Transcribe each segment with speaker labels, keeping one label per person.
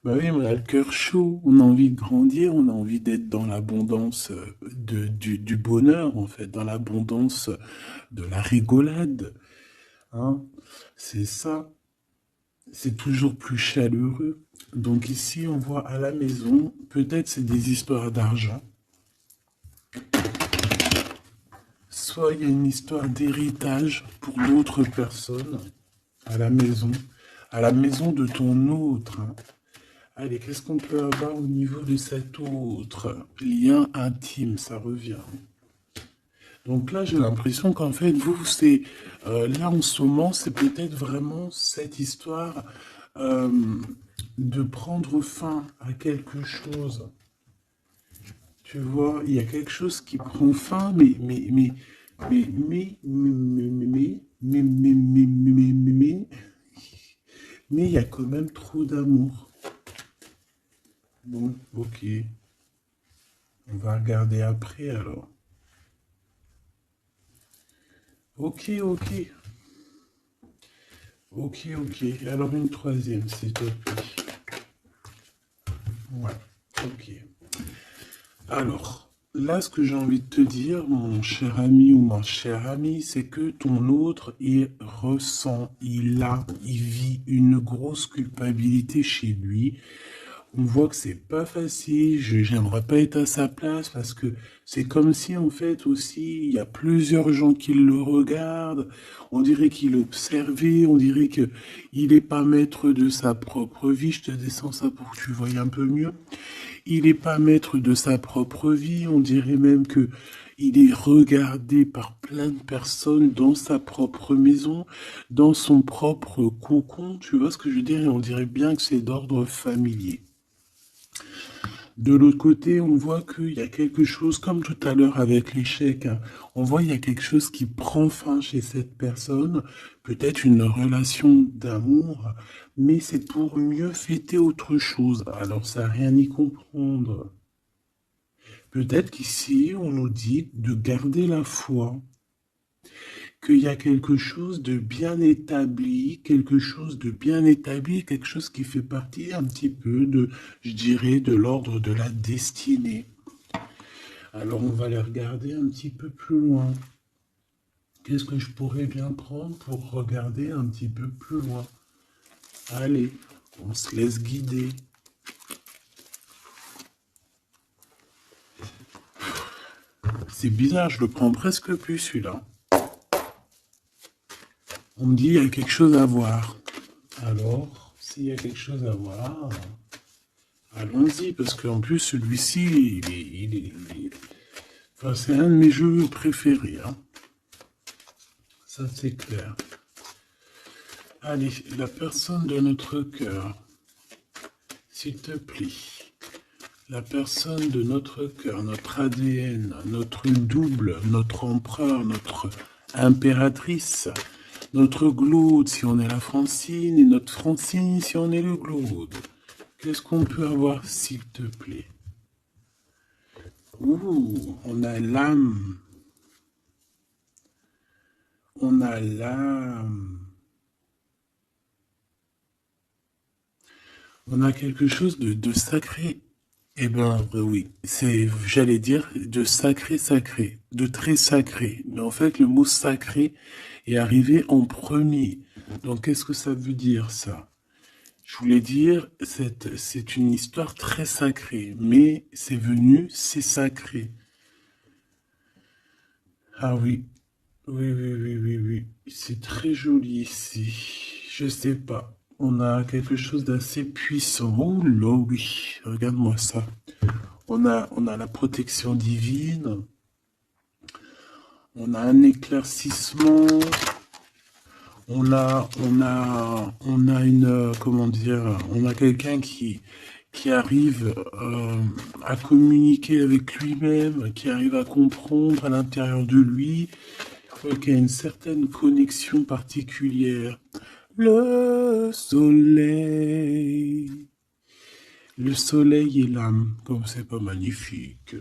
Speaker 1: Bah oui, on a le cœur chaud, on a envie de grandir, on a envie d'être dans l'abondance du bonheur, en fait, dans l'abondance de la rigolade, hein. C'est ça, c'est toujours plus chaleureux. Donc ici, on voit à la maison, peut-être c'est des histoires d'argent, soit il y a une histoire d'héritage pour d'autres personnes à la maison de ton autre, hein. Allez, qu'est-ce qu'on peut avoir au niveau de cet autre lien intime, ça revient. Donc là, j'ai l'impression qu'en fait, vous, c'est là en ce moment, c'est peut-être vraiment cette histoire euh, de prendre fin à quelque chose. Tu vois, il y a quelque chose qui prend fin, mais il y a quand même trop d'amour. Bon, ok, on va regarder après alors. Ok, ok, ok. Alors une troisième, s'il te plaît. Ouais, ok. Alors, là, ce que j'ai envie de te dire, mon cher ami ou ma chère amie, c'est que ton autre, il ressent, il vit une grosse culpabilité chez lui. On voit que c'est pas facile, j'aimerais pas être à sa place parce que c'est comme si en fait aussi il y a plusieurs gens qui le regardent, on dirait qu'il observait, on dirait que il est pas maître de sa propre vie, je te descends ça pour que tu voyes un peu mieux. Il est pas maître de sa propre vie, on dirait même que il est regardé par plein de personnes dans sa propre maison, dans son propre cocon, tu vois ce que je veux dire, et on dirait bien que c'est d'ordre familier. De l'autre côté, on voit qu'il y a quelque chose, comme tout à l'heure avec l'échec, hein, on voit qu'il y a quelque chose qui prend fin chez cette personne, peut-être une relation d'amour, mais c'est pour mieux fêter autre chose. Alors ça n'a rien y comprendre. Peut-être qu'ici, on nous dit de garder la foi, qu'il y a quelque chose de bien établi, quelque chose de bien établi, quelque chose qui fait partie un petit peu de, je dirais, de l'ordre de la destinée. Alors on va aller regarder un petit peu plus loin. Qu'est-ce que je pourrais bien prendre pour regarder un petit peu plus loin? Allez, on se laisse guider. C'est bizarre, je le prends presque plus celui-là. On me dit il y a quelque chose à voir. Alors, s'il y a quelque chose à voir, allons-y, parce qu'en plus celui-ci, enfin, c'est un de mes jeux préférés, hein. Ça c'est clair. Allez, la personne de notre cœur, s'il te plaît. La personne de notre cœur, notre ADN, notre double, notre empereur, notre impératrice, notre Glaude si on est la Francine et notre Francine si on est le Glaude. Qu'est-ce qu'on peut avoir s'il te plaît? Ouh, on a l'âme. On a l'âme. On a quelque chose de sacré. Eh ben oui, c'est, j'allais dire, de sacré sacré, de très sacré. Mais en fait, le mot sacré est arrivé en premier. Donc qu'est-ce que ça veut dire ça? Je voulais dire, c'est une histoire très sacrée, mais c'est venu, c'est sacré. Ah oui, oui. C'est très joli ici. Je sais pas. On a quelque chose d'assez puissant. Oh là oui, regarde-moi ça. On a la protection divine, on a un éclaircissement, on a une, comment dire, on a quelqu'un qui arrive à communiquer avec lui-même, qui arrive à comprendre à l'intérieur de lui, qui a une certaine connexion particulière. Le soleil. Le soleil et l'âme, comme c'est pas magnifique.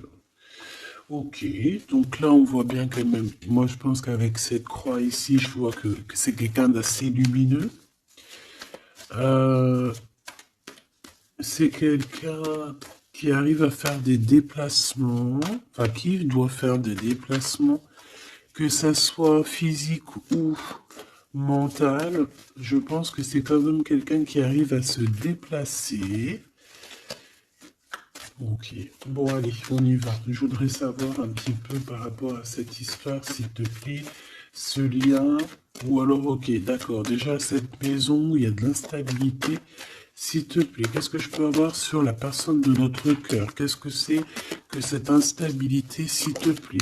Speaker 1: Ok, donc là on voit bien quand même, moi je pense qu'avec cette croix ici, je vois que c'est quelqu'un d'assez lumineux. Euh, c'est quelqu'un qui arrive à faire des déplacements, enfin qui doit faire des déplacements, que ça soit physique ou mental. Je pense que c'est quand même quelqu'un qui arrive à se déplacer. Ok, bon allez, on y va. Je voudrais savoir un petit peu par rapport à cette histoire, s'il te plaît, ce lien, ou alors ok, d'accord, déjà cette maison où il y a de l'instabilité, s'il te plaît, qu'est-ce que je peux avoir sur la personne de notre cœur? Qu'est-ce que c'est que cette instabilité, s'il te plaît?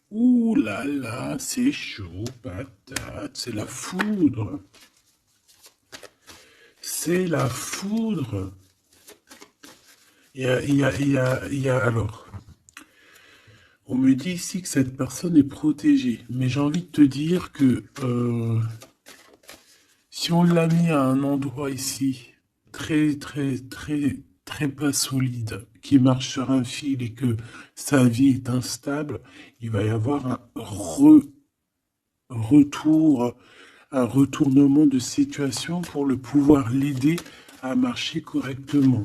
Speaker 1: Ouh là là, c'est chaud, patate, c'est la foudre. C'est la foudre. Alors, on me dit ici que cette personne est protégée, mais j'ai envie de te dire que si on l'a mis à un endroit ici, très, très, très, très pas solide, qui marche sur un fil et que sa vie est instable, il va y avoir retour, un retournement de situation pour le pouvoir l'aider à marcher correctement.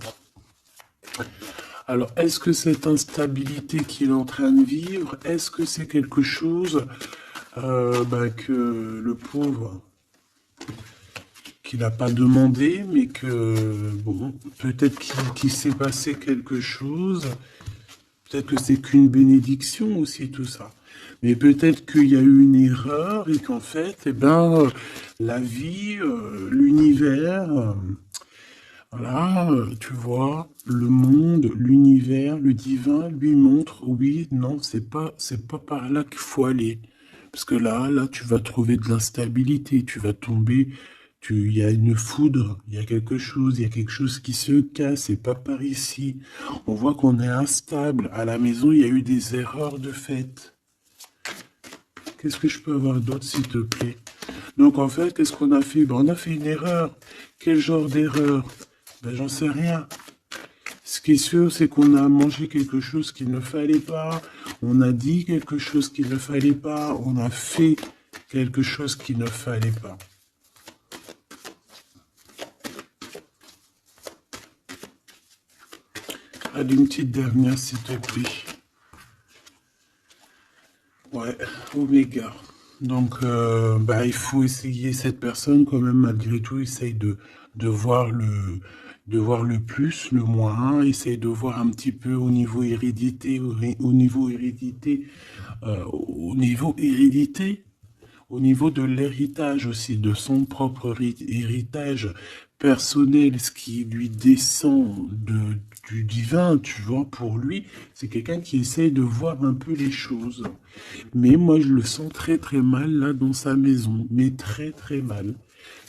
Speaker 1: Alors, est-ce que cette instabilité qu'il est en train de vivre, est-ce que c'est quelque chose que le pauvre, qu'il n'a pas demandé, mais que, bon, peut-être qu'il s'est passé quelque chose, peut-être que c'est qu'une bénédiction aussi, tout ça. Mais peut-être qu'il y a eu une erreur et qu'en fait, la vie, l'univers, voilà, tu vois, le monde, l'univers, le divin lui montre, oui, non, c'est pas par là qu'il faut aller. Parce que là, tu vas trouver de l'instabilité, tu vas tomber, il y a une foudre, il y a quelque chose qui se casse, c'est pas par ici. On voit qu'on est instable. À la maison, il y a eu des erreurs de fait. Qu'est-ce que je peux avoir d'autre, s'il te plaît? Donc, en fait, qu'est-ce qu'on a fait? Ben, on a fait une erreur. Quel genre d'erreur? Ben, j'en sais rien. Ce qui est sûr, c'est qu'on a mangé quelque chose qu'il ne fallait pas, on a dit quelque chose qu'il ne fallait pas, on a fait quelque chose qu'il ne fallait pas. Allez, une petite dernière, s'il te plaît. Ouais, Oméga. Donc, il faut essayer, cette personne, quand même, malgré tout, essaye de voir de voir le plus, le moins, essaye de voir un petit peu au niveau hérédité, au niveau hérédité, au niveau de l'héritage aussi, de son propre héritage personnel, ce qui lui descend du divin, tu vois, pour lui, c'est quelqu'un qui essaye de voir un peu les choses. Mais moi, je le sens très très mal là dans sa maison, mais très très mal.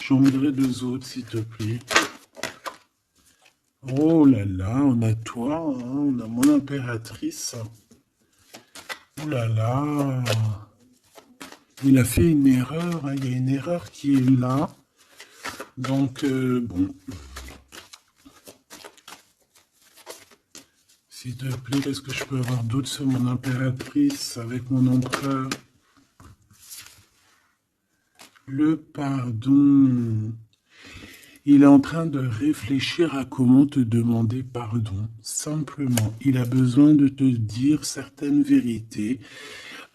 Speaker 1: J'en voudrais deux autres, s'il te plaît. Oh là là, on a toi, hein, on a mon impératrice. Oh là là. Il a fait une erreur, hein, il y a une erreur qui est là. Donc, bon. S'il te plaît, est-ce que je peux avoir d'autres sur mon impératrice avec mon empereur? Le pardon. Il est en train de réfléchir à comment te demander pardon. Simplement, il a besoin de te dire certaines vérités.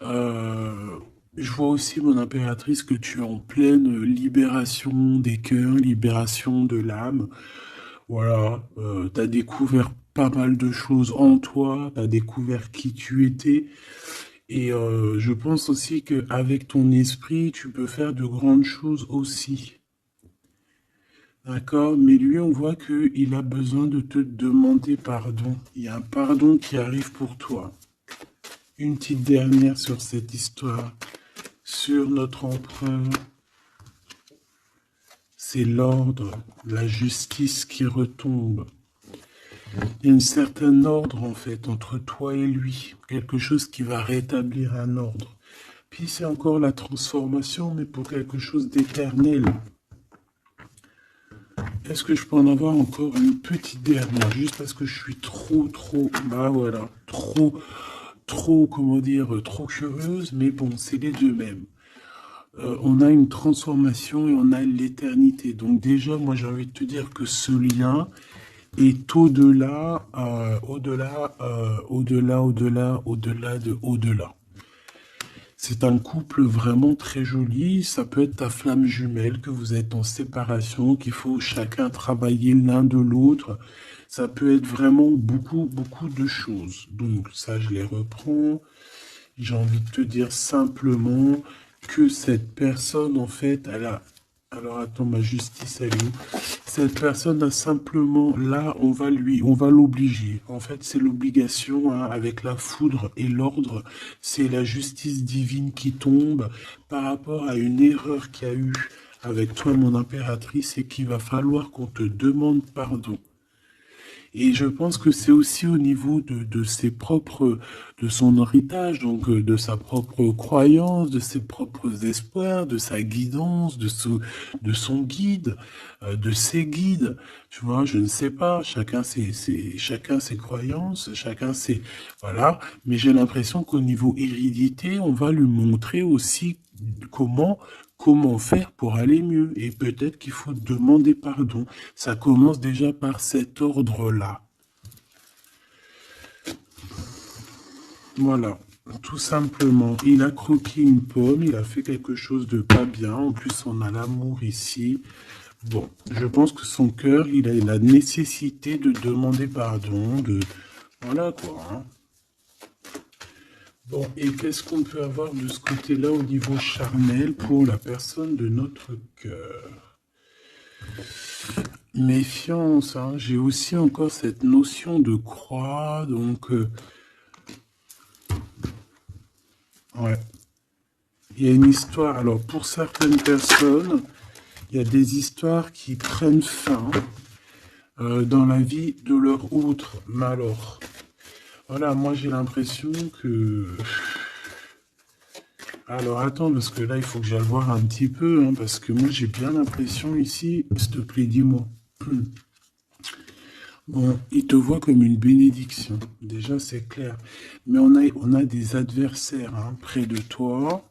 Speaker 1: Je vois aussi, mon impératrice, que tu es en pleine libération des cœurs, libération de l'âme. Voilà, tu as découvert pas mal de choses en toi, tu as découvert qui tu étais. Et je pense aussi qu'avec ton esprit, tu peux faire de grandes choses aussi. D'accord? Mais lui, on voit qu'il a besoin de te demander pardon. Il y a un pardon qui arrive pour toi. Une petite dernière sur cette histoire. Sur notre empereur. C'est l'ordre, la justice qui retombe. Il y a un certain ordre, en fait, entre toi et lui. Quelque chose qui va rétablir un ordre. Puis c'est encore la transformation, mais pour quelque chose d'éternel. Est-ce que je peux en avoir encore une petite dernière? Juste parce que je suis trop, trop, comment dire, trop curieuse. Mais bon, c'est les deux mêmes. on a une transformation et on a l'éternité. Donc déjà, moi j'ai envie de te dire que ce lien est au-delà, au-delà de au-delà. C'est un couple vraiment très joli. Ça peut être ta flamme jumelle, que vous êtes en séparation, qu'il faut chacun travailler l'un de l'autre. Ça peut être vraiment beaucoup, beaucoup de choses. Donc ça, je les reprends. J'ai envie de te dire simplement que cette personne, en fait, elle a... Alors attends, ma justice, elle est où? Cette personne a simplement, là, on va l'obliger. En fait, c'est l'obligation, hein, avec la foudre et l'ordre. C'est la justice divine qui tombe par rapport à une erreur qu'il y a eu avec toi, mon impératrice, et qu'il va falloir qu'on te demande pardon. Et je pense que c'est aussi au niveau de ses propres, de son héritage, donc de sa propre croyance, de ses propres espoirs, de sa guidance, de son guide, de ses guides. Tu vois, je ne sais pas, chacun ses croyances, chacun ses, voilà. Mais j'ai l'impression qu'au niveau hérédité, on va lui montrer aussi comment faire pour aller mieux. Et peut-être qu'il faut demander pardon. Ça commence déjà par cet ordre-là. Voilà, tout simplement. Il a croqué une pomme, il a fait quelque chose de pas bien. En plus, on a l'amour ici. Bon, je pense que son cœur, il a la nécessité de demander pardon, de... Voilà quoi. Hein. Bon, et qu'est-ce qu'on peut avoir de ce côté-là au niveau charnel pour la personne de notre cœur? Méfiance, hein. J'ai aussi encore cette notion de croix, donc... ouais. Il y a une histoire, alors pour certaines personnes, il y a des histoires qui prennent fin dans la vie de leur autre. Mais alors, voilà, moi j'ai l'impression que... Alors attends, parce que là il faut que j'aille voir un petit peu, hein, parce que moi j'ai bien l'impression ici, s'il te plaît, dis-moi. Bon, il te voit comme une bénédiction, déjà c'est clair. Mais on a des adversaires, hein, près de toi.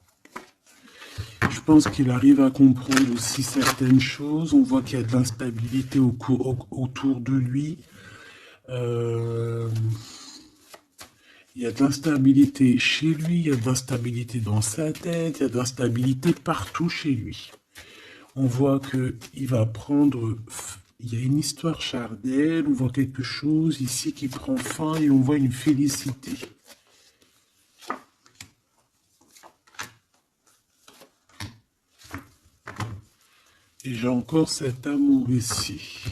Speaker 1: Je pense qu'il arrive à comprendre aussi certaines choses. On voit qu'il y a de l'instabilité autour de lui. Euh, il y a de l'instabilité chez lui, il y a de l'instabilité dans sa tête, il y a de l'instabilité partout chez lui. On voit qu'il va prendre... Il y a une histoire charnelle, on voit quelque chose ici qui prend fin et on voit une félicité. Et j'ai encore cet amour ici.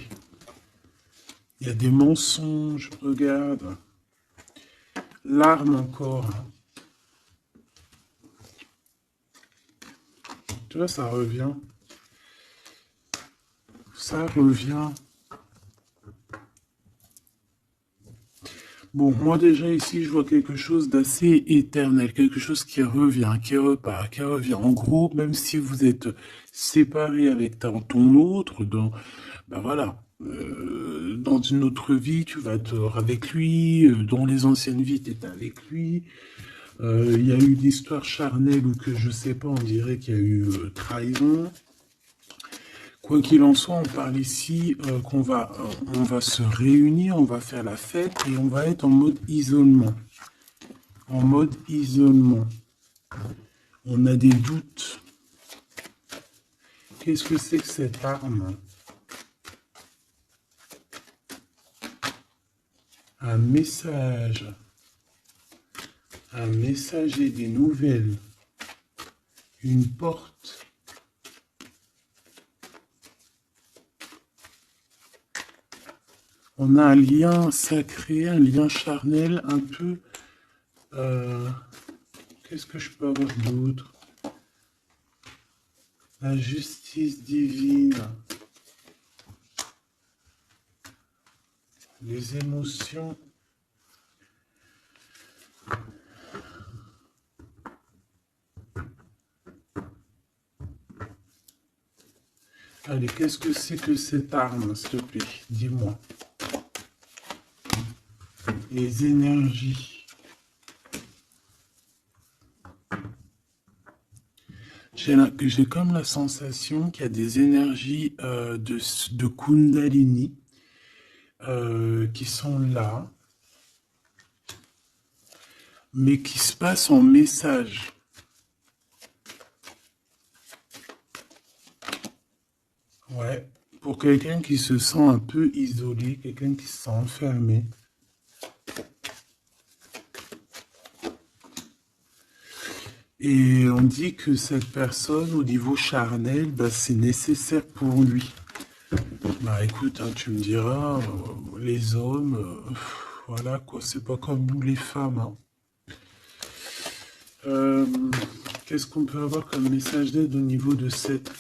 Speaker 1: Il y a des mensonges, regarde. L'arme encore. Tu vois, ça revient. Ça revient. Bon, moi déjà ici, je vois quelque chose d'assez éternel, quelque chose qui revient, qui repart, qui revient. En gros, même si vous êtes séparé avec ton autre, ben voilà, dans une autre vie, tu vas être avec lui, dans les anciennes vies, tu étais avec lui. Il y a eu une histoire charnelle ou que je sais pas, on dirait qu'il y a eu trahison. Quoi qu'il en soit, on parle ici on va se réunir, on va faire la fête et on va être en mode isolement. En mode isolement. On a des doutes. Qu'est-ce que c'est que cette arme? Un message. Un message et des nouvelles. Une porte. On a un lien sacré, un lien charnel un peu... qu'est-ce que je peux avoir d'autre? La justice divine. Les émotions. Allez, qu'est-ce que c'est que cette arme, s'il te plaît? Dis-moi. Les énergies. J'ai comme la sensation qu'il y a des énergies de Kundalini qui sont là, mais qui se passent en message. Ouais, pour quelqu'un qui se sent un peu isolé, quelqu'un qui se sent enfermé. Et on dit que cette personne, au niveau charnel, bah, c'est nécessaire pour lui. Bah écoute, hein, tu me diras, les hommes, voilà quoi, c'est pas comme nous les femmes. Hein. Euh, Qu'est-ce qu'on peut avoir comme message d'aide au niveau de cet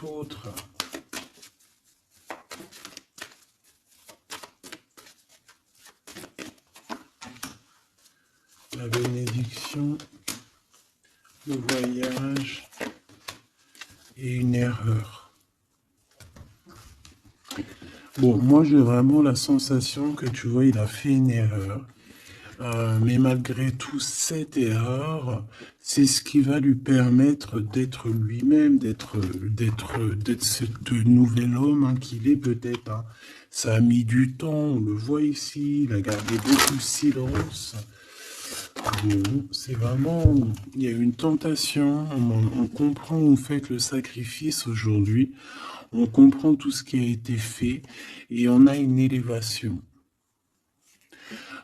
Speaker 1: autre? La bénédiction, le voyage et une erreur. Bon, moi j'ai vraiment la sensation que tu vois, il a fait une erreur. Mais malgré tout, cette erreur, c'est ce qui va lui permettre d'être lui-même, d'être ce nouvel homme hein, qu'il est peut-être. Hein. Ça a mis du temps, on le voit ici, il a gardé beaucoup de silence. Bon, c'est vraiment, il y a une tentation, on comprend, vous faites le sacrifice aujourd'hui, on comprend tout ce qui a été fait et on a une élévation.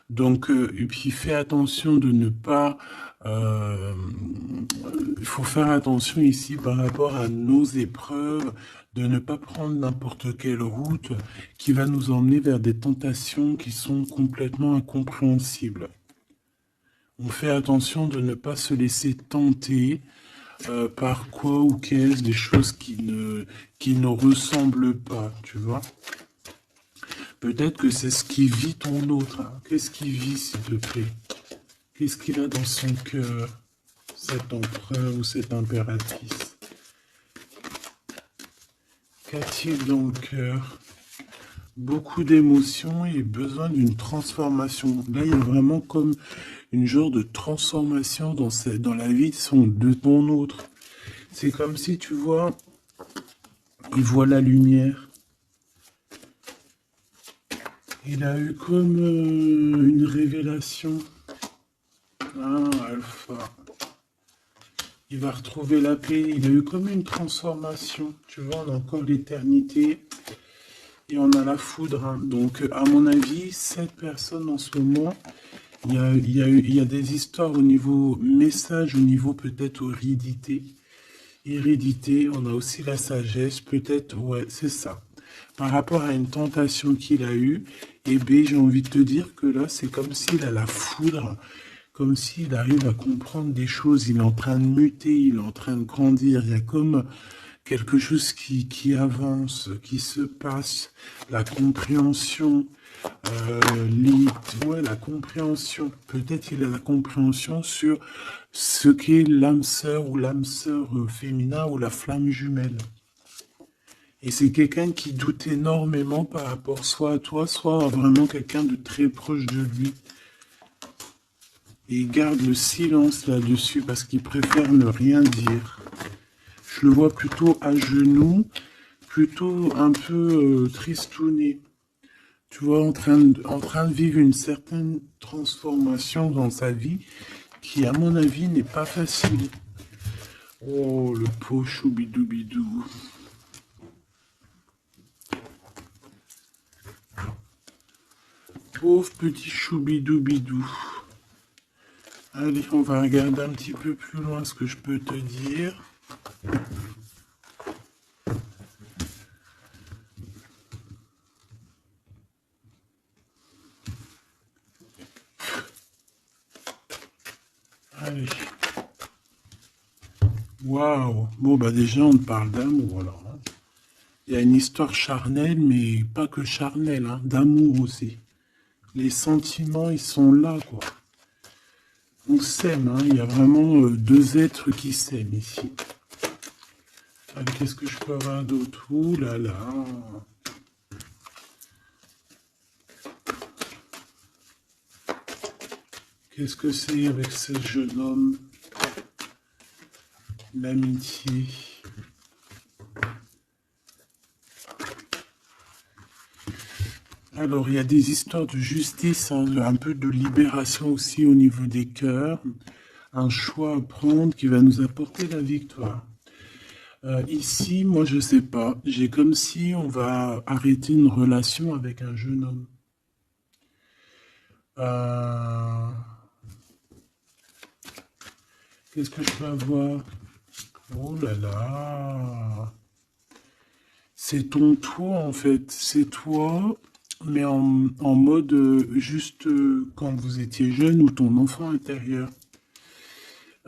Speaker 1: Donc, et puis fais attention de ne pas... il faut faire attention ici par rapport à nos épreuves, de ne pas prendre n'importe quelle route qui va nous emmener vers des tentations qui sont complètement incompréhensibles. On fait attention de ne pas se laisser tenter par quoi ou qu'est-ce, des choses qui ne ressemblent pas, tu vois. Peut-être que c'est ce qui vit ton autre. Hein. Qu'est-ce qu'il vit, s'il te plaît? Qu'est-ce qu'il a dans son cœur, cet empereur ou cette impératrice? Qu'a-t-il dans le cœur? Beaucoup d'émotions et besoin d'une transformation. Là, il y a vraiment comme une genre de transformation dans la vie de ton autre. C'est comme si, tu vois, il voit la lumière. Il a eu comme une révélation. Ah, Alpha. Il va retrouver la paix. Il a eu comme une transformation. Tu vois, on a encore l'éternité. Et on a la foudre. Hein. Donc, à mon avis, cette personne en ce moment, il y a des histoires au niveau message, au niveau peut-être hérédité. Hérédité, on a aussi la sagesse. Peut-être, ouais, c'est ça. Par rapport à une tentation qu'il a eue, et B, j'ai envie de te dire que là, c'est comme s'il a la foudre, comme s'il arrive à comprendre des choses, il est en train de muter, il est en train de grandir, il y a comme quelque chose qui avance, qui se passe, la compréhension, ouais, la compréhension, peut-être il a la compréhension sur ce qu'est l'âme sœur ou l'âme sœur féminin ou la flamme jumelle. Et c'est quelqu'un qui doute énormément par rapport soit à toi, soit à vraiment quelqu'un de très proche de lui. Et il garde le silence là-dessus parce qu'il préfère ne rien dire. Je le vois plutôt à genoux, plutôt un peu tristouné. Tu vois, en train de vivre une certaine transformation dans sa vie qui, à mon avis, n'est pas facile. Oh, le pauvre choubidoubidou. Pauvre petit choubidoubidou. Allez, on va regarder un petit peu plus loin ce que je peux te dire. Allez. Waouh. Bon, bah déjà, on parle d'amour, alors. Hein. Il y a une histoire charnelle, mais pas que charnelle, hein, d'amour aussi. Les sentiments, ils sont là, quoi. On s'aime, hein. Il y a vraiment deux êtres qui s'aiment ici. Allez, qu'est-ce que je peux avoir d'autre? Ouh là là. Qu'est-ce que c'est avec ce jeune homme? l'amitié. Alors, il y a des histoires de justice, hein, un peu de libération aussi au niveau des cœurs. Un choix à prendre qui va nous apporter la victoire. Ici, moi, je sais pas. J'ai comme si on va arrêter une relation avec un jeune homme. Euh, Qu'est-ce que je peux avoir? Oh là là! C'est ton toi, en fait. C'est toi, mais en mode juste quand vous étiez jeune ou ton enfant intérieur.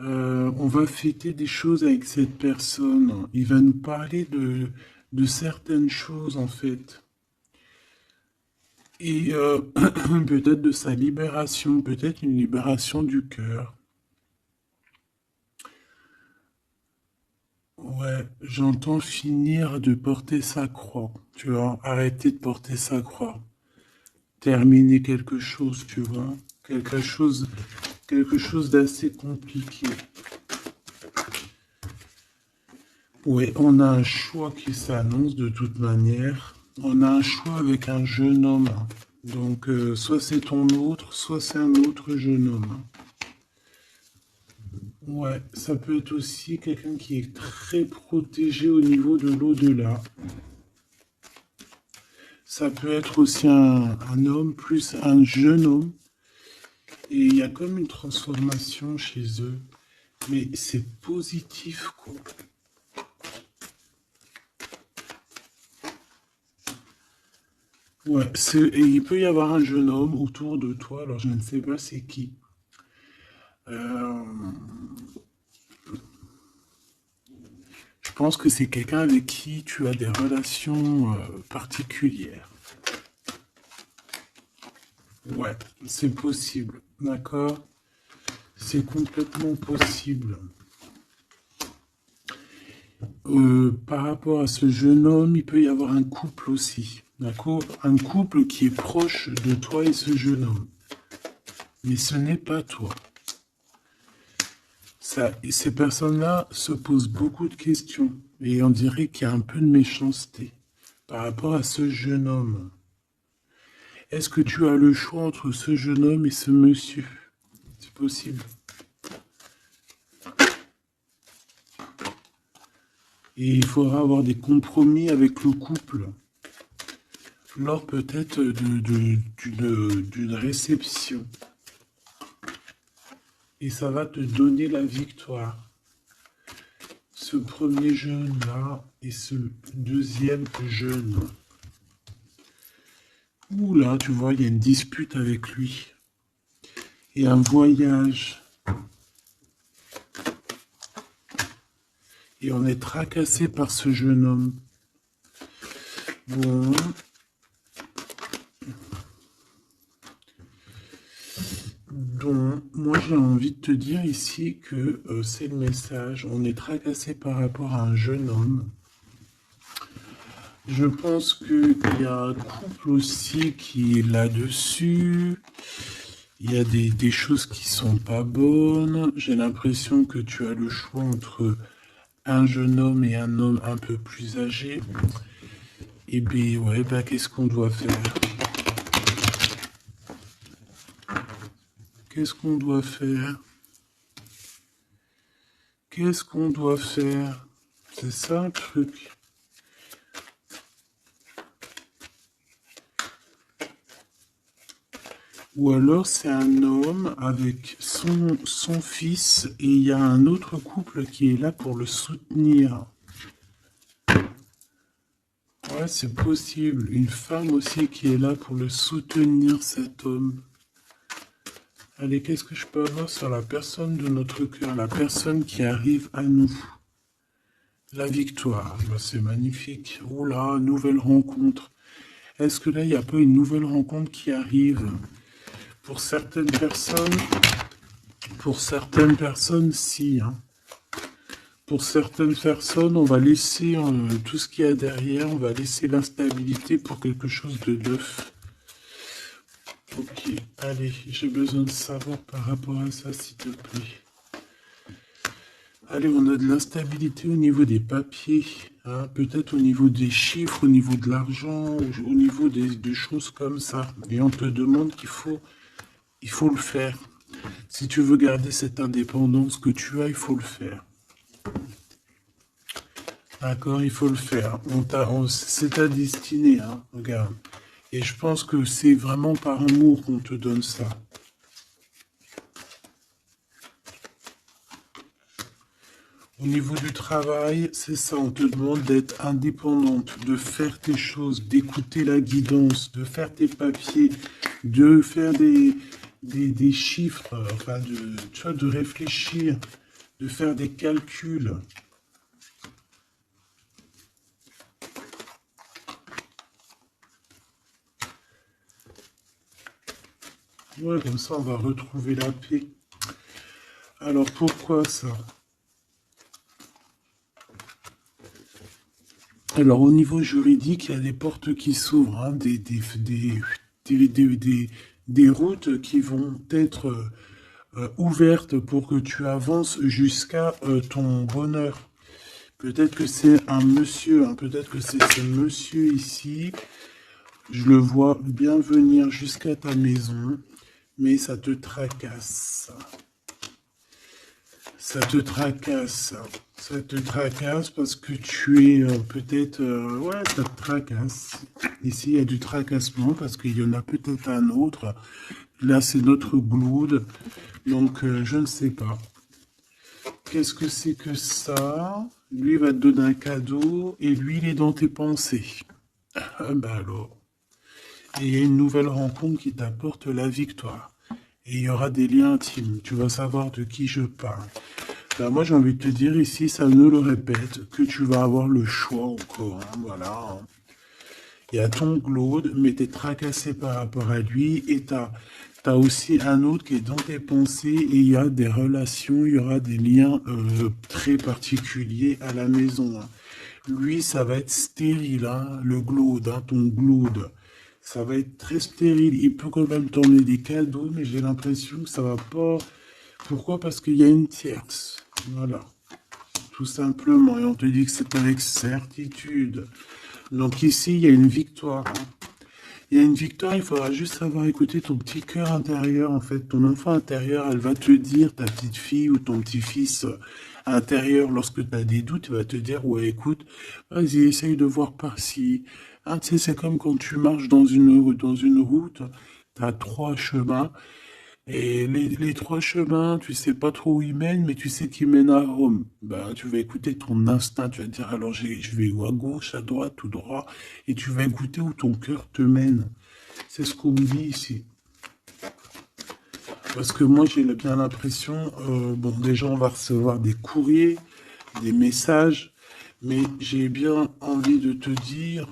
Speaker 1: On va fêter des choses avec cette personne. Il va nous parler de certaines choses, en fait. Et peut-être de sa libération, peut-être une libération du cœur. Ouais, j'entends finir de porter sa croix, tu vois, arrêter de porter sa croix, terminer quelque chose, tu vois, quelque chose d'assez compliqué. Ouais, on a un choix qui s'annonce de toute manière. On a un choix avec un jeune homme. Donc, soit c'est ton autre, soit c'est un autre jeune homme. Ouais, ça peut être aussi quelqu'un qui est très protégé au niveau de l'au-delà. Ça peut être aussi un homme plus un jeune homme. Et il y a comme une transformation chez eux. Mais c'est positif, quoi. Ouais, et il peut y avoir un jeune homme autour de toi, alors je ne sais pas c'est qui. Euh, je pense que c'est quelqu'un avec qui tu as des relations particulières. Ouais, c'est possible, d'accord? C'est complètement possible. Par rapport à ce jeune homme, il peut y avoir un couple aussi, d'accord? Un couple qui est proche de toi et ce jeune homme. Mais ce n'est pas toi. Et ces personnes-là se posent beaucoup de questions. Et on dirait qu'il y a un peu de méchanceté par rapport à ce jeune homme. Est-ce que tu as le choix entre ce jeune homme et ce monsieur? C'est possible. Et il faudra avoir des compromis avec le couple lors peut-être d'une réception. Et ça va te donner la victoire. Ce premier jeune-là et ce deuxième jeune. Ouh là, tu vois, il y a une dispute avec lui. Et un voyage. Et on est tracassé par ce jeune homme. Bon. Donc, moi j'ai envie de te dire ici que c'est le message. On est tracassé par rapport à un jeune homme. Je pense qu'il y a un couple aussi qui est là-dessus. Il y a des choses qui sont pas bonnes. J'ai l'impression que tu as le choix entre un jeune homme et un homme un peu plus âgé. Et bien, ouais, ben, qu'est-ce qu'on doit faire? Qu'est-ce qu'on doit faire? Qu'est-ce qu'on doit faire? C'est ça le truc. Ou alors c'est un homme avec son fils et il y a un autre couple qui est là pour le soutenir. Ouais, c'est possible. Une femme aussi qui est là pour le soutenir, cet homme. Allez, qu'est-ce que je peux avoir sur la personne de notre cœur, la personne qui arrive à nous? La victoire, bah, c'est magnifique. Oh là, nouvelle rencontre. Est-ce que là, il n'y a pas une nouvelle rencontre qui arrive? Pour certaines personnes, si. Hein. Pour certaines personnes, on va laisser tout ce qu'il y a derrière, on va laisser l'instabilité pour quelque chose de neuf. Ok, allez, j'ai besoin de savoir par rapport à ça, s'il te plaît. Allez, on a de l'instabilité au niveau des papiers, hein, peut-être au niveau des chiffres, au niveau de l'argent, au niveau des choses comme ça. Et on te demande il faut le faire. Si tu veux garder cette indépendance que tu as, il faut le faire. D'accord, il faut le faire. C'est ta destinée, hein, regarde. Et je pense que c'est vraiment par amour qu'on te donne ça. Au niveau du travail, c'est ça, on te demande d'être indépendante, de faire tes choses, d'écouter la guidance, de faire tes papiers, de faire des chiffres, enfin, tu vois, de réfléchir, de faire des calculs. Ouais, comme ça, on va retrouver la paix. Alors, pourquoi ça? Alors, au niveau juridique, il y a des portes qui s'ouvrent, hein, des routes qui vont être ouvertes pour que tu avances jusqu'à ton bonheur. Peut-être que c'est un monsieur, hein, peut-être que c'est ce monsieur ici. Je le vois bien venir jusqu'à ta maison, mais ça te tracasse. Ça te tracasse. Ça te tracasse parce que tu es peut-être... ouais, ça te tracasse. Ici, il y a du tracassement parce qu'il y en a peut-être un autre. Là, c'est notre Gloude. Donc, je ne sais pas. Qu'est-ce que c'est que ça? Lui va te donner un cadeau et lui, il est dans tes pensées. Ah bah alors. Et il y a une nouvelle rencontre qui t'apporte la victoire. Et il y aura des liens intimes. Tu vas savoir de qui je parle. Ben, moi, j'ai envie de te dire ici, ça ne le répète, que tu vas avoir le choix encore. Hein, voilà. Hein. Il y a ton Claude, mais tu es tracassé par rapport à lui. Et tu as aussi un autre qui est dans tes pensées. Et il y a des relations, il y aura des liens très particuliers à la maison. Hein. Lui, ça va être stérile, hein, le Claude, hein, ton Claude. Ça va être très stérile. Il peut quand même t'emmener des cadeaux, mais j'ai l'impression que ça va pas... Pourquoi? Parce qu'il y a une tierce. Voilà. Tout simplement. Et on te dit que c'est avec certitude. Donc ici, il y a une victoire. Hein. Il y a une victoire, il faudra juste savoir écouter ton petit cœur intérieur, en fait. Ton enfant intérieur, elle va te dire, ta petite fille ou ton petit-fils intérieur, lorsque tu as des doutes, il va te dire, ouais, écoute, vas-y, essaye de voir par-ci. Hein, tu sais, c'est comme quand tu marches dans une route, tu as trois chemins. Et les trois chemins, tu sais pas trop où ils mènent, mais tu sais qu'ils mènent à Rome. Ben, tu vas écouter ton instinct, tu vas te dire, alors je vais à gauche, à droite, tout droit, et tu vas écouter où ton cœur te mène. C'est ce qu'on me dit ici. Parce que moi, j'ai bien l'impression, bon, déjà, on va recevoir des courriers, des messages, mais j'ai bien envie de te dire,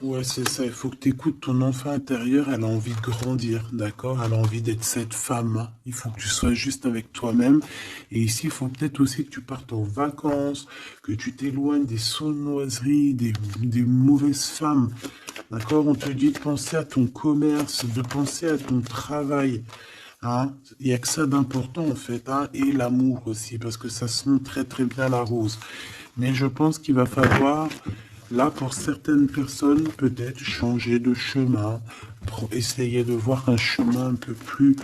Speaker 1: ouais, c'est ça, il faut que tu écoutes ton enfant intérieur, elle a envie de grandir, d'accord? Elle a envie d'être cette femme, hein. Il faut que tu sois juste avec toi-même. Et ici, il faut peut-être aussi que tu partes en vacances, que tu t'éloignes des sournoiseries, des mauvaises femmes, d'accord? On te dit de penser à ton commerce, de penser à ton travail. Hein, il n'y a que ça d'important en fait, hein, et l'amour aussi, parce que ça sent très très bien la rose. Mais je pense qu'il va falloir, là pour certaines personnes, peut-être changer de chemin, pour essayer de voir un chemin un peu plus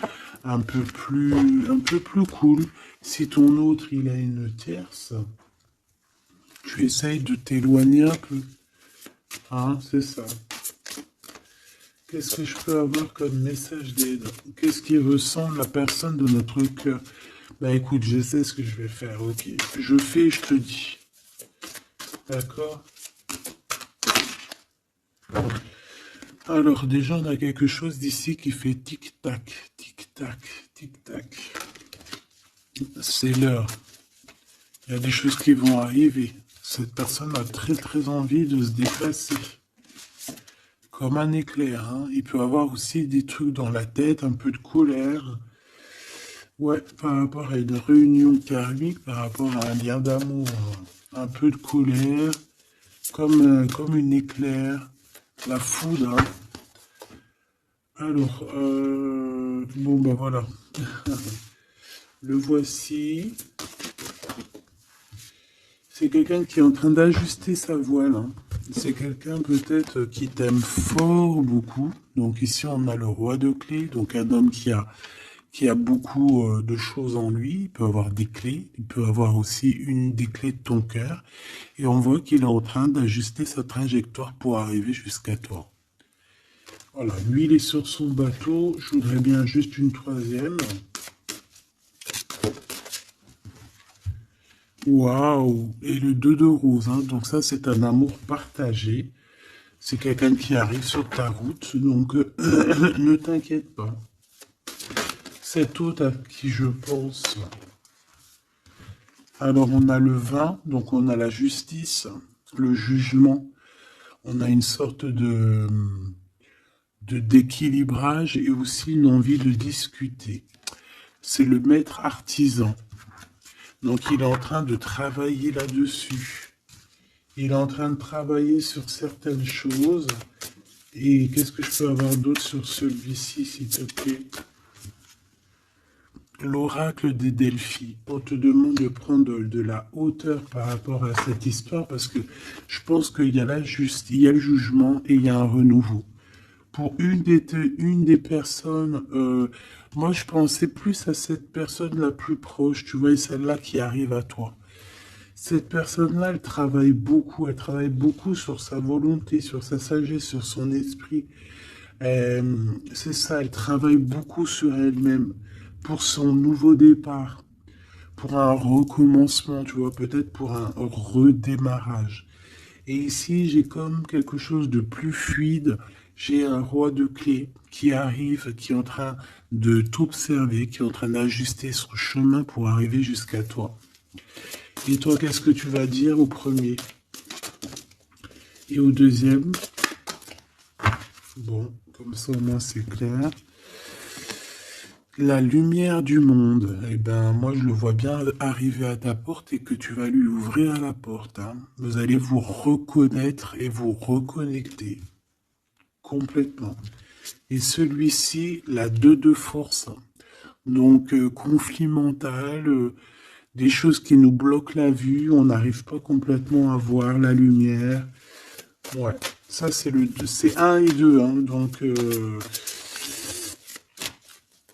Speaker 1: cool. Si ton autre il a une tierce, tu essayes de t'éloigner un peu. Hein, c'est ça. Qu'est-ce que je peux avoir comme message d'aide? Qu'est-ce qui ressent la personne de notre cœur? Bah écoute, je sais ce que je vais faire, ok. Je fais, je te dis. D'accord? Alors déjà, on a quelque chose d'ici qui fait tic-tac, tic-tac, tic-tac. C'est l'heure. Il y a des choses qui vont arriver. Cette personne a très très envie de se déplacer. Comme un éclair, hein. Il peut avoir aussi des trucs dans la tête, un peu de colère. Ouais, par rapport à une réunion karmique, par rapport à un lien d'amour, un peu de colère, comme une éclair, la foudre. Hein. Alors, bon ben voilà, le voici. C'est quelqu'un qui est en train d'ajuster sa voile, hein. C'est quelqu'un peut-être qui t'aime fort beaucoup. Donc ici on a le roi de clés, donc un homme qui a beaucoup de choses en lui. Il peut avoir des clés, il peut avoir aussi une des clés de ton cœur. Et on voit qu'il est en train d'ajuster sa trajectoire pour arriver jusqu'à toi. Voilà, lui il est sur son bateau. Je voudrais bien juste une troisième. Waouh! Et le 2 de rose, hein. Donc ça c'est un amour partagé. C'est quelqu'un qui arrive sur ta route, donc ne t'inquiète pas. Cet autre à qui je pense. Alors on a le 20, donc on a la justice, le jugement. On a une sorte d'équilibrage et aussi une envie de discuter. C'est le maître artisan. Donc il est en train de travailler là-dessus. Il est en train de travailler sur certaines choses. Et qu'est-ce que je peux avoir d'autre sur celui-ci, s'il te plaît? L'oracle des Delphi. On te demande de prendre de la hauteur par rapport à cette histoire parce que je pense qu'il y a il y a le jugement et il y a un renouveau. Pour une des personnes, moi je pensais plus à cette personne la plus proche, tu vois, celle-là qui arrive à toi. Cette personne-là, elle travaille beaucoup sur sa volonté, sur sa sagesse, sur son esprit. C'est ça, elle travaille beaucoup sur elle-même pour son nouveau départ, pour un recommencement, tu vois, peut-être pour un redémarrage. Et ici, j'ai comme quelque chose de plus fluide. J'ai un roi de clés qui arrive, qui est en train de t'observer, qui est en train d'ajuster son chemin pour arriver jusqu'à toi. Et toi, qu'est-ce que tu vas dire au premier et au deuxième? Bon, comme ça au moins c'est clair. La lumière du monde, eh ben moi je le vois bien arriver à ta porte et que tu vas lui ouvrir la porte, hein. Vous allez vous reconnaître et vous reconnecter complètement. Et celui-ci, la 2 de force, donc conflit mental, des choses qui nous bloquent la vue, on n'arrive pas complètement à voir la lumière. Ouais, ça c'est 1 et 2, hein, donc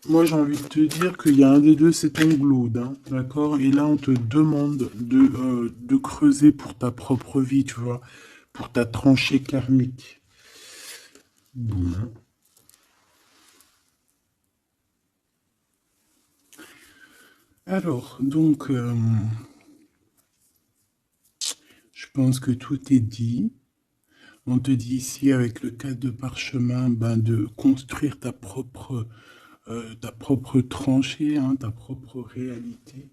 Speaker 1: moi j'ai envie de te dire qu'il y a un des deux, c'est ton glaude, hein, d'accord? Et là on te demande de creuser pour ta propre vie, tu vois, pour ta tranchée karmique. Bon. Alors, donc, je pense que tout est dit. On te dit ici, avec le cadre de parchemin, ben, de construire ta propre tranchée, hein, ta propre réalité.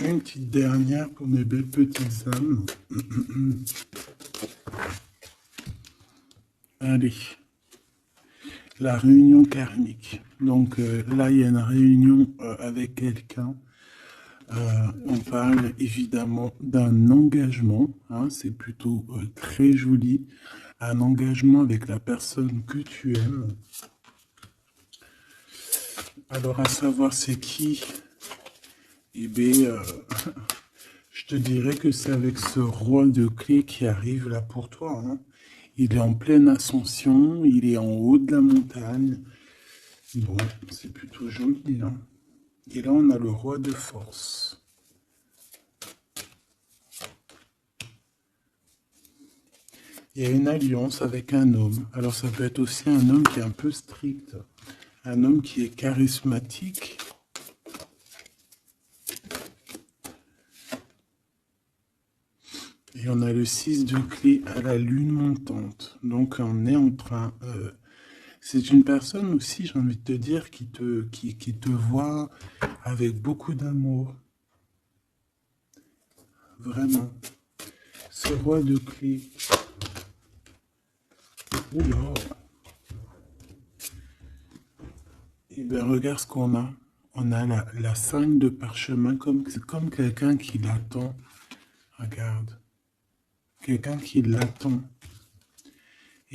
Speaker 1: Une petite dernière pour mes belles petites âmes. Allez, la réunion karmique. Donc là, il y a une réunion avec quelqu'un. On parle évidemment d'un engagement, hein, c'est plutôt très joli. Un engagement avec la personne que tu aimes. Alors, à savoir c'est qui? Eh bien, je te dirais que c'est avec ce roi de clé qui arrive là pour toi, hein. Il est en pleine ascension, il est en haut de la montagne. Bon, c'est plutôt joli, hein. Et là, on a le roi de force. Il y a une alliance avec un homme. Alors, ça peut être aussi un homme qui est un peu strict. Un homme qui est charismatique. Et on a le 6 de clé à la lune montante. Donc, on est en train... c'est une personne aussi, j'ai envie de te dire, qui te voit avec beaucoup d'amour. Vraiment. Ce roi de clé. Oula. Et bien, regarde ce qu'on a. On a la 5 de parchemin, c'est comme quelqu'un qui l'attend. Regarde. Quelqu'un qui l'attend.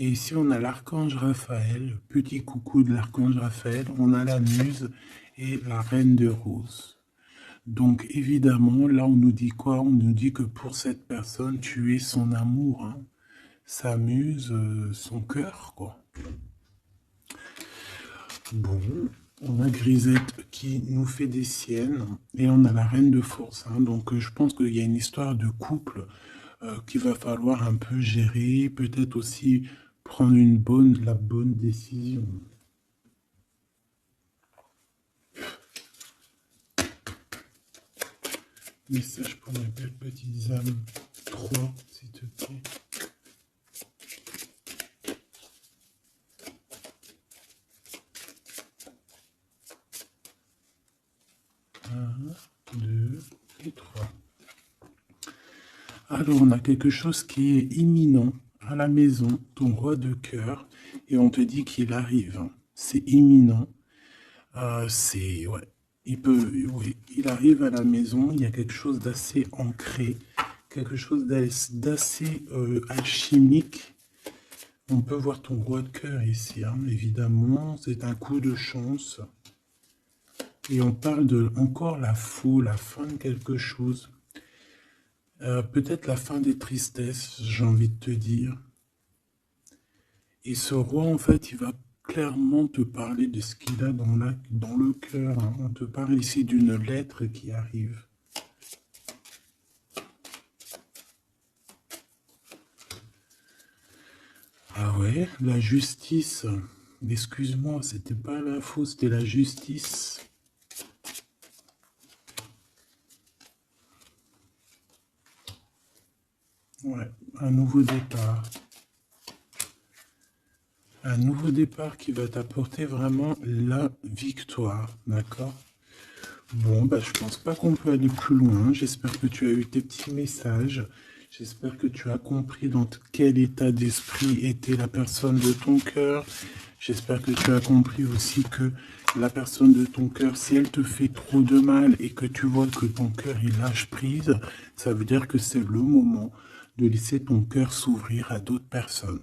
Speaker 1: Et ici, on a l'archange Raphaël, petit coucou de l'archange Raphaël. On a la muse et la reine de rose. Donc, évidemment, là, on nous dit quoi? On nous dit que pour cette personne, tu es son amour, hein, sa muse, son cœur, quoi. Bon, on a Grisette qui nous fait des siennes et on a la reine de force, hein. Donc, je pense qu'il y a une histoire de couple qu'il va falloir un peu gérer, peut-être aussi prendre la bonne décision. Message pour mes belles petites âmes. 3, s'il te plaît. 1, 2 et 3. Alors, on a quelque chose qui est imminent à la maison, ton roi de cœur, et on te dit qu'il arrive. C'est imminent. Ouais. Oui, il arrive à la maison, il y a quelque chose d'assez ancré, quelque chose d'assez alchimique. On peut voir ton roi de cœur ici, hein, évidemment, c'est un coup de chance. Et on parle de encore la fin de quelque chose. Peut-être la fin des tristesses, j'ai envie de te dire. Et ce roi, en fait, il va clairement te parler de ce qu'il a dans le cœur, hein. On te parle ici d'une lettre qui arrive. Ah ouais, la justice. Excuse-moi, c'était pas l'info, c'était la justice. Ouais, un nouveau départ. Un nouveau départ qui va t'apporter vraiment la victoire, d'accord? Bon, bah, je pense pas qu'on peut aller plus loin. J'espère que tu as eu tes petits messages. J'espère que tu as compris dans quel état d'esprit était la personne de ton cœur. J'espère que tu as compris aussi que la personne de ton cœur, si elle te fait trop de mal et que tu vois que ton cœur il lâche prise, ça veut dire que c'est le moment de laisser ton cœur s'ouvrir à d'autres personnes.